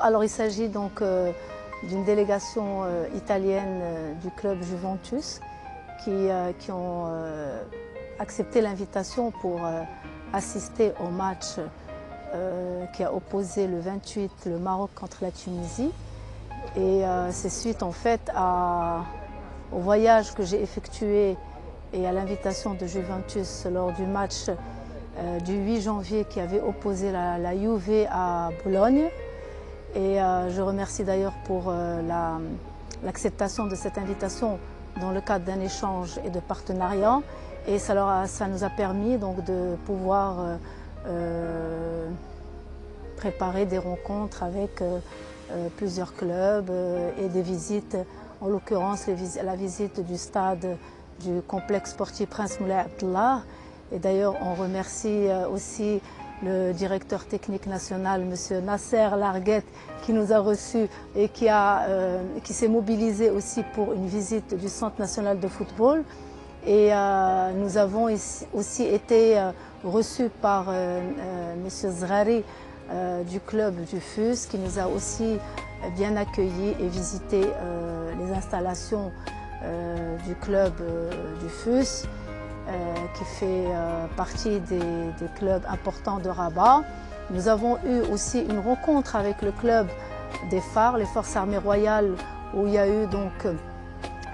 Alors il s'agit donc d'une délégation italienne du club Juventus qui ont accepté l'invitation pour assister au match qui a opposé le 28 le Maroc contre la Tunisie. Et c'est suite en fait au voyage que j'ai effectué et à l'invitation de Juventus lors du match du 8 janvier qui avait opposé la Juve à Bologne. Et je remercie d'ailleurs pour l'acceptation de cette invitation dans le cadre d'un échange et de partenariat. Et ça nous a permis donc de pouvoir préparer des rencontres avec plusieurs clubs et des visites, en l'occurrence la visite du stade du complexe sportif Prince Moulay Abdallah. Et d'ailleurs on remercie aussi le directeur technique national, M. Nasser Larguet, qui nous a reçus et qui s'est mobilisé aussi pour une visite du Centre national de football. Et nous avons aussi été reçus par M. Zrari du club du FUS, qui nous a aussi bien accueillis et visité les installations du club du FUS. Qui fait partie des clubs importants de Rabat. Nous avons eu aussi une rencontre avec le club des phares, les Forces armées royales, où il y a eu donc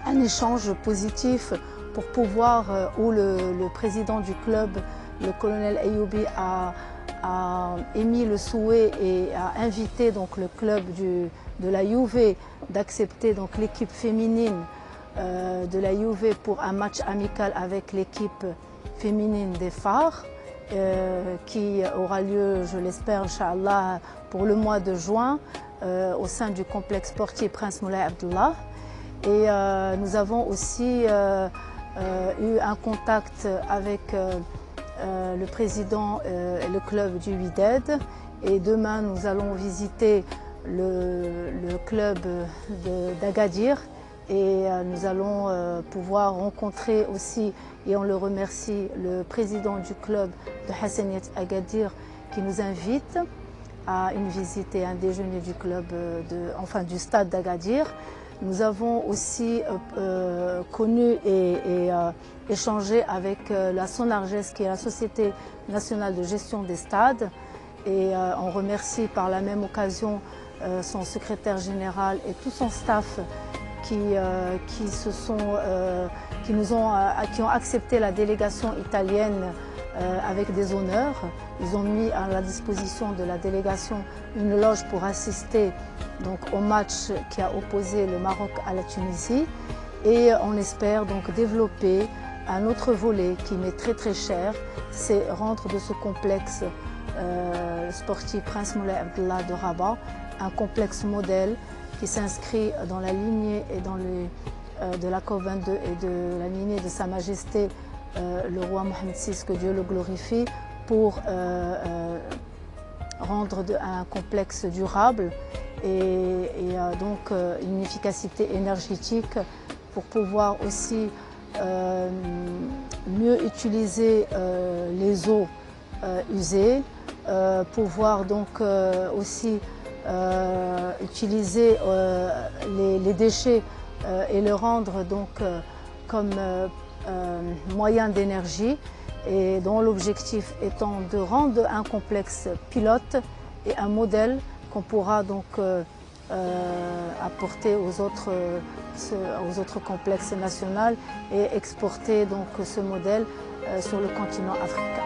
un échange positif pour pouvoir, où le président du club, le colonel Ayoubi, a émis le souhait et a invité donc le club de la Juve d'accepter donc l'équipe féminine de la Juve pour un match amical avec l'équipe féminine des phares qui aura lieu, je l'espère, Inch'Allah, pour le mois de juin au sein du complexe sportif Prince Moulay Abdallah. Et nous avons aussi eu un contact avec le président et le club du Wydad. Et demain, nous allons visiter le club d'Agadir. Et nous allons pouvoir rencontrer aussi, et on le remercie, le président du club de Hassaniyat Agadir qui nous invite à une visite et un déjeuner du club, du stade d'Agadir. Nous avons aussi connu et échangé avec la Sonarges, qui est la Société nationale de gestion des stades. Et on remercie par la même occasion son secrétaire général et tout son staff qui ont accepté la délégation italienne avec des honneurs. Ils ont mis à la disposition de la délégation une loge pour assister donc au match qui a opposé le Maroc à la Tunisie. Et on espère donc développer un autre volet qui m'est très cher, c'est rendre de ce complexe sportif Prince Moulay Abdallah de Rabat un complexe modèle qui s'inscrit dans la lignée et de la COP22 et de la lignée de Sa Majesté le roi Mohamed VI, que Dieu le glorifie, pour rendre un complexe durable et donc une efficacité énergétique pour pouvoir aussi mieux utiliser les eaux usées, pouvoir donc aussi utiliser les déchets et le rendre donc comme moyen d'énergie, et dont l'objectif étant de rendre un complexe pilote et un modèle qu'on pourra donc apporter aux autres complexes nationaux et exporter donc ce modèle sur le continent africain.